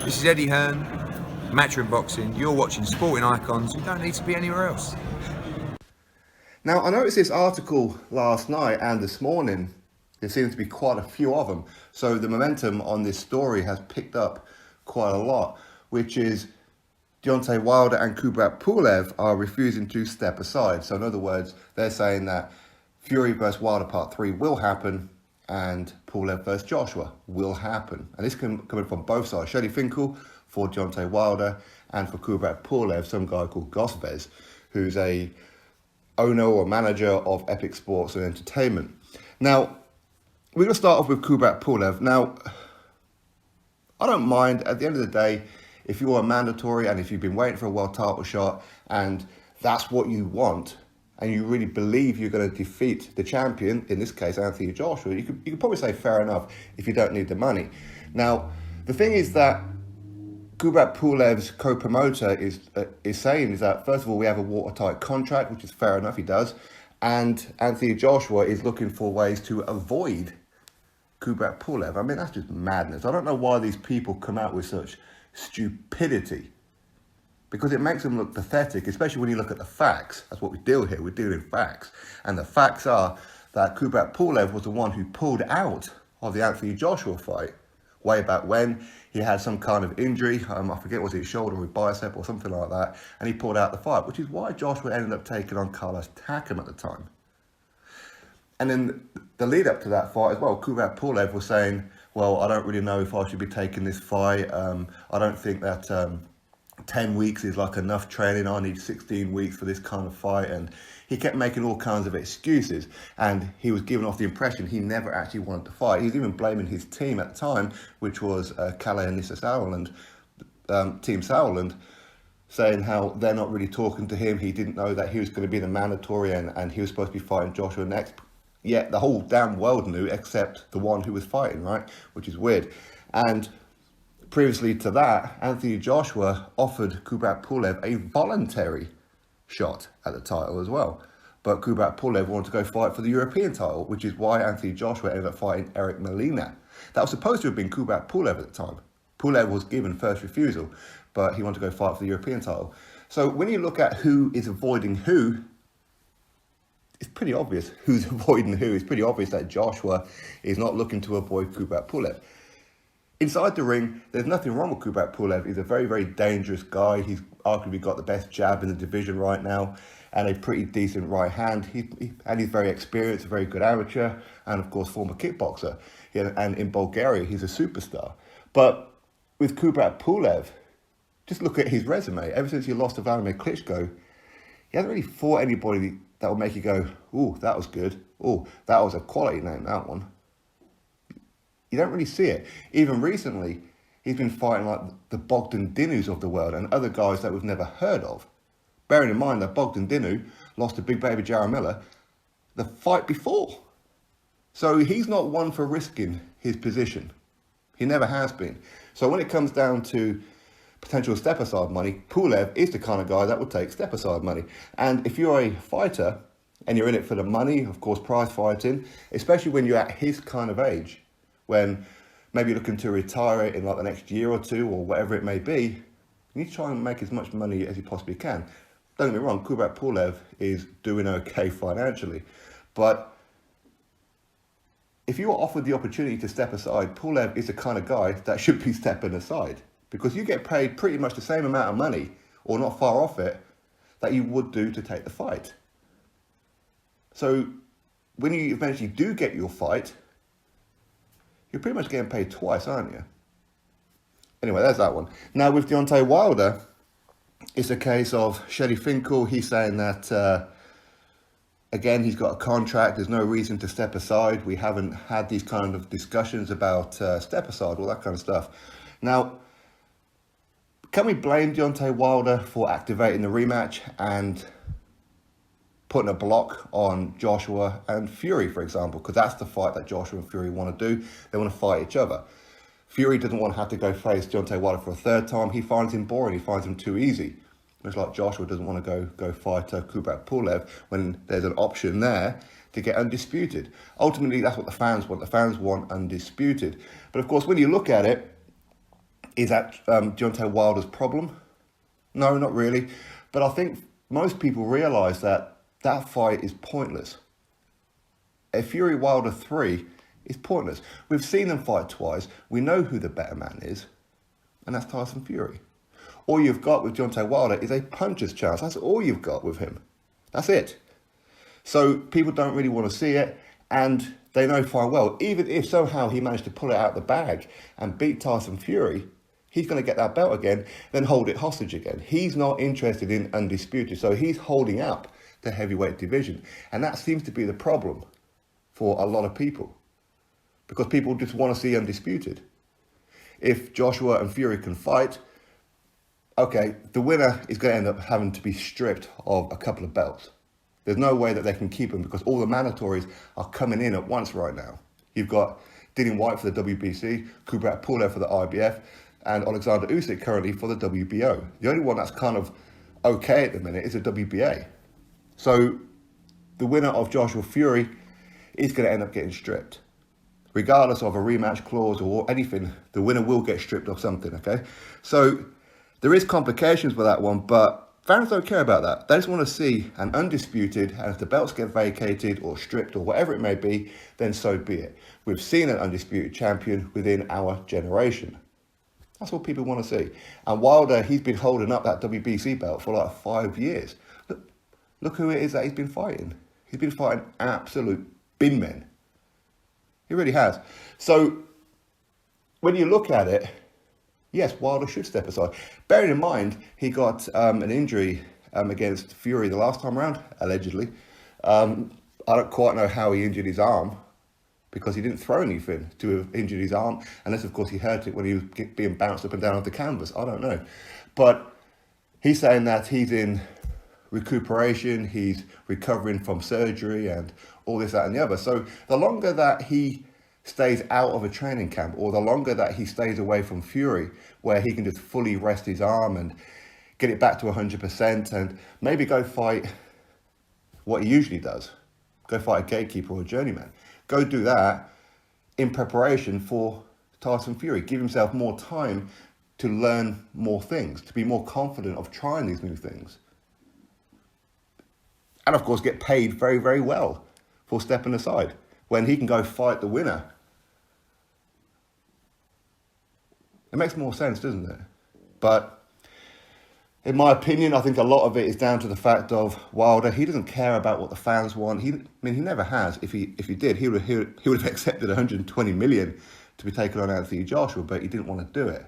This is Eddie Hearn, Matchroom Boxing. You're watching Sporting Icons. You don't need to be anywhere else. Now, I noticed this article last night and this morning. There seems to be quite a few of them. So the momentum on this story has picked up quite a lot, which is Deontay Wilder and Kubrat Pulev are refusing to step aside. So in other words, they're saying that Fury versus Wilder Part 3 will happen and Pulev versus Joshua will happen. And this coming from both sides. Shelley Finkel for Deontay Wilder and for Kubrat Pulev, some guy called Gosvez, who's a owner or manager of Epic Sports and Entertainment. Now, we're going to start off with Kubrat Pulev. Now, I don't mind, at the end of the day, if you're a mandatory and if you've been waiting for a world title shot and that's what you want, and you really believe you're going to defeat the champion, in this case, Anthony Joshua, you could probably say fair enough if you don't need the money. Now, the thing is that Kubrat Pulev's co-promoter is saying is that, first of all, we have a watertight contract, which is fair enough, he does, and Anthony Joshua is looking for ways to avoid Kubrat Pulev. I mean, that's just madness. I don't know why these people come out with such stupidity, because it makes them look pathetic, especially when you look at the facts. That's what we deal here. We're dealing facts. And the facts are that Kubrat Pulev was the one who pulled out of the Anthony Joshua fight way back when. He had some kind of injury. I forget, was it his shoulder or his bicep or something like that. And he pulled out the fight, which is why Joshua ended up taking on Carlos Takam at the time. And then the lead up to that fight as well, Kubrat Pulev was saying, well, I don't really know if I should be taking this fight. I don't think that 10 weeks is like enough training. I need 16 weeks for this kind of fight. And he kept making all kinds of excuses. And he was giving off the impression he never actually wanted to fight. He was even blaming his team at the time, which was Calais and Nissa Sauerland, Team Sauerland, saying how they're not really talking to him. He didn't know that he was going to be the mandatory and he was supposed to be fighting Joshua next. Yet the whole damn world knew except the one who was fighting, right? Which is weird. And previously to that, Anthony Joshua offered Kubrat Pulev a voluntary shot at the title as well. But Kubrat Pulev wanted to go fight for the European title, which is why Anthony Joshua ended up fighting Eric Molina. That was supposed to have been Kubrat Pulev at the time. Pulev was given first refusal, but he wanted to go fight for the European title. So when you look at who is avoiding who, it's pretty obvious who's avoiding who. It's pretty obvious that Joshua is not looking to avoid Kubrat Pulev. Inside the ring, there's nothing wrong with Kubrat Pulev. He's a very, very dangerous guy. He's arguably got the best jab in the division right now and a pretty decent right hand. He's very experienced, a very good amateur, and of course, former kickboxer. And in Bulgaria, he's a superstar. But with Kubrat Pulev, just look at his resume. Ever since he lost to Vladimir Klitschko, he hasn't really fought anybody that will make you go, ooh, that was good. Oh, that was a quality name, that one. You don't really see it. Even recently, he's been fighting like the Bogdan Dinus of the world and other guys that we've never heard of. Bearing in mind that Bogdan Dinu lost to Big Baby Jaramillo the fight before. So he's not one for risking his position. He never has been. So when it comes down to potential step-aside money, Pulev is the kind of guy that would take step-aside money. And if you're a fighter and you're in it for the money, of course, prize fighting, especially when you're at his kind of age, when maybe you're looking to retire in like the next year or two or whatever it may be, you need to try and make as much money as you possibly can. Don't get me wrong, Kubrat Pulev is doing okay financially, but if you are offered the opportunity to step aside, Pulev is the kind of guy that should be stepping aside, because you get paid pretty much the same amount of money, or not far off it, that you would do to take the fight. So when you eventually do get your fight, you're pretty much getting paid twice, aren't you? Anyway, there's that one. Now, with Deontay Wilder, it's a case of Shelley Finkel. He's saying that, again, he's got a contract. There's no reason to step aside. We haven't had these kind of discussions about step aside, all that kind of stuff. Now, can we blame Deontay Wilder for activating the rematch and putting a block on Joshua and Fury, for example? Because that's the fight that Joshua and Fury want to do. They want to fight each other. Fury doesn't want to have to go face Deontay Wilder for a third time. He finds him boring. He finds him too easy. Much like Joshua doesn't want to go fight Kubrat Pulev when there's an option there to get Undisputed. Ultimately, that's what the fans want. The fans want Undisputed. But of course, when you look at it, Is that Deontay Wilder's problem? No, not really. But I think most people realise that that fight is pointless. A Fury Wilder 3 is pointless. We've seen them fight twice. We know who the better man is, and that's Tyson Fury. All you've got with Deontay Wilder is a puncher's chance. That's all you've got with him. That's it. So people don't really want to see it, and they know fine well, even if somehow he managed to pull it out of the bag and beat Tyson Fury, he's going to get that belt again, then hold it hostage again. He's not interested in Undisputed, so he's holding up the heavyweight division. And that seems to be the problem for a lot of people, because people just want to see Undisputed. If Joshua and Fury can fight, okay, the winner is going to end up having to be stripped of a couple of belts. There's no way that they can keep them because all the mandatories are coming in at once right now. You've got Dillian Whyte for the WBC, Kubrat Pulev for the IBF, and Alexander Usyk currently for the WBO. The only one that's kind of okay at the minute is the WBA. So the winner of Joshua Fury is going to end up getting stripped. Regardless of a rematch clause or anything, the winner will get stripped of something, okay? So there is complications with that one, but fans don't care about that. They just want to see an Undisputed, and if the belts get vacated or stripped or whatever it may be, then so be it. We've seen an Undisputed champion within our generation. That's what people want to see. And Wilder, he's been holding up that WBC belt for like 5 years. Look who it is that he's been fighting. He's been fighting absolute bin men. He really has. So when you look at it, yes, Wilder should step aside. Bearing in mind, he got an injury against Fury the last time around, allegedly. I don't quite know how he injured his arm, because he didn't throw anything to have injured his arm, unless, of course, he hurt it when he was being bounced up and down off the canvas. I don't know. But he's saying that he's in recuperation, he's recovering from surgery and all this, that and the other. So the longer that he stays out of a training camp, or the longer that he stays away from Fury, where he can just fully rest his arm and get it back to 100% and maybe go fight what he usually does, go fight a gatekeeper or a journeyman. Go do that in preparation for Tyson Fury. Give himself more time to learn more things, to be more confident of trying these new things. And of course, get paid very, very well for stepping aside when he can go fight the winner. It makes more sense, doesn't it? But in my opinion, I think a lot of it is down to the fact of Wilder. He doesn't care about what the fans want. He never has. If he did, he would have accepted 120 million to be taken on Anthony Joshua, but he didn't want to do it.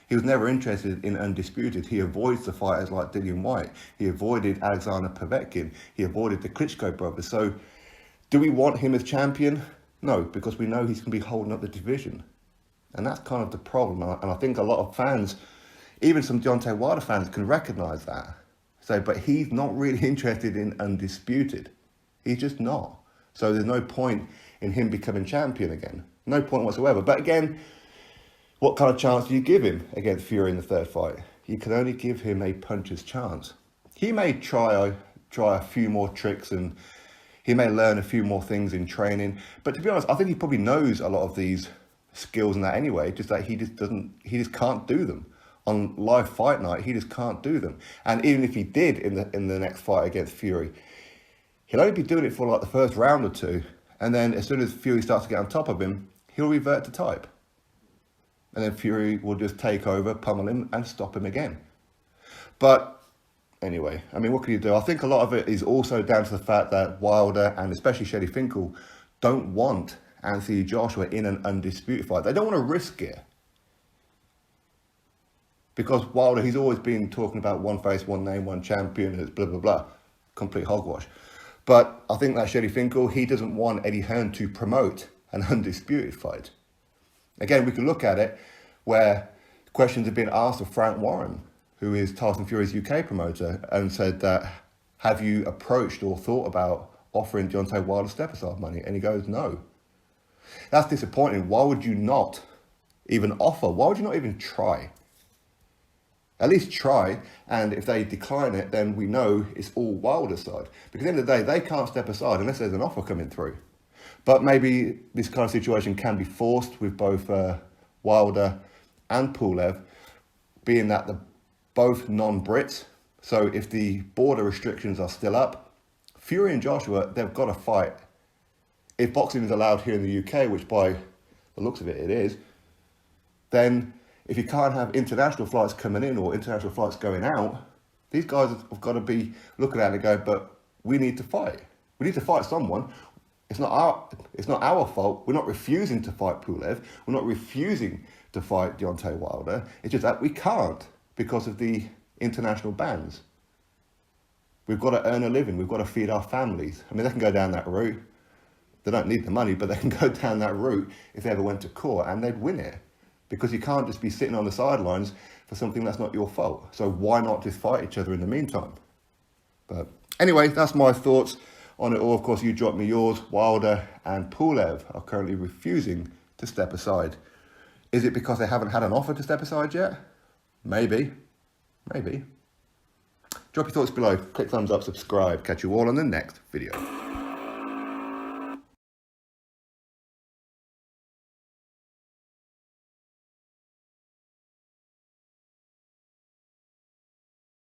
He was never interested in Undisputed. He avoids the fighters like Dillian Whyte. He avoided Alexander Povetkin. He avoided the Klitschko brothers. So, do we want him as champion? No, because we know he's going to be holding up the division, and that's kind of the problem. And I think a lot of fans, even some Deontay Wilder fans, can recognise that. So, but he's not really interested in Undisputed. He's just not. So there's no point in him becoming champion again. No point whatsoever. But again, what kind of chance do you give him against Fury in the third fight? You can only give him a puncher's chance. He may try a few more tricks, and he may learn a few more things in training. But to be honest, I think he probably knows a lot of these skills and that anyway, just that he just can't do them. On live fight night, he just can't do them. And even if he did in the next fight against Fury, he'll only be doing it for like the first round or two. And then as soon as Fury starts to get on top of him, he'll revert to type. And then Fury will just take over, pummel him, and stop him again. But anyway, I mean, what can you do? I think a lot of it is also down to the fact that Wilder, and especially Shelley Finkel, don't want Anthony Joshua in an Undisputed fight. They don't want to risk it. Because Wilder, he's always been talking about one face, one name, one champion, it's blah, blah, blah. Complete hogwash. But I think that Shelley Finkel, he doesn't want Eddie Hearn to promote an Undisputed fight. Again, we can look at it where questions have been asked of Frank Warren, who is Tyson Fury's UK promoter, and said that, have you approached or thought about offering Deontay Wilder step-aside money? And he goes, no. That's disappointing. Why would you not even offer? Why would you not even try? At least try, and if they decline it, then we know it's all Wilder's side. Because at the end of the day, they can't step aside unless there's an offer coming through. But maybe this kind of situation can be forced with both Wilder and Pulev, being that they're both non-Brits. So if the border restrictions are still up, Fury and Joshua, they've got to fight. If boxing is allowed here in the UK, which by the looks of it is, then if you can't have international flights coming in or international flights going out, these guys have got to be looking at it and go, but we need to fight. We need to fight someone. It's not our fault. We're not refusing to fight Pulev. We're not refusing to fight Deontay Wilder. It's just that we can't because of the international bans. We've got to earn a living. We've got to feed our families. I mean, they can go down that route. They don't need the money, but they can go down that route if they ever went to court and they'd win it. Because you can't just be sitting on the sidelines for something that's not your fault. So why not just fight each other in the meantime? But anyway, that's my thoughts on it all. Of course, you drop me yours. Wilder and Pulev are currently refusing to step aside. Is it because they haven't had an offer to step aside yet? Maybe. Maybe. Drop your thoughts below. Click thumbs up, subscribe. Catch you all on the next video.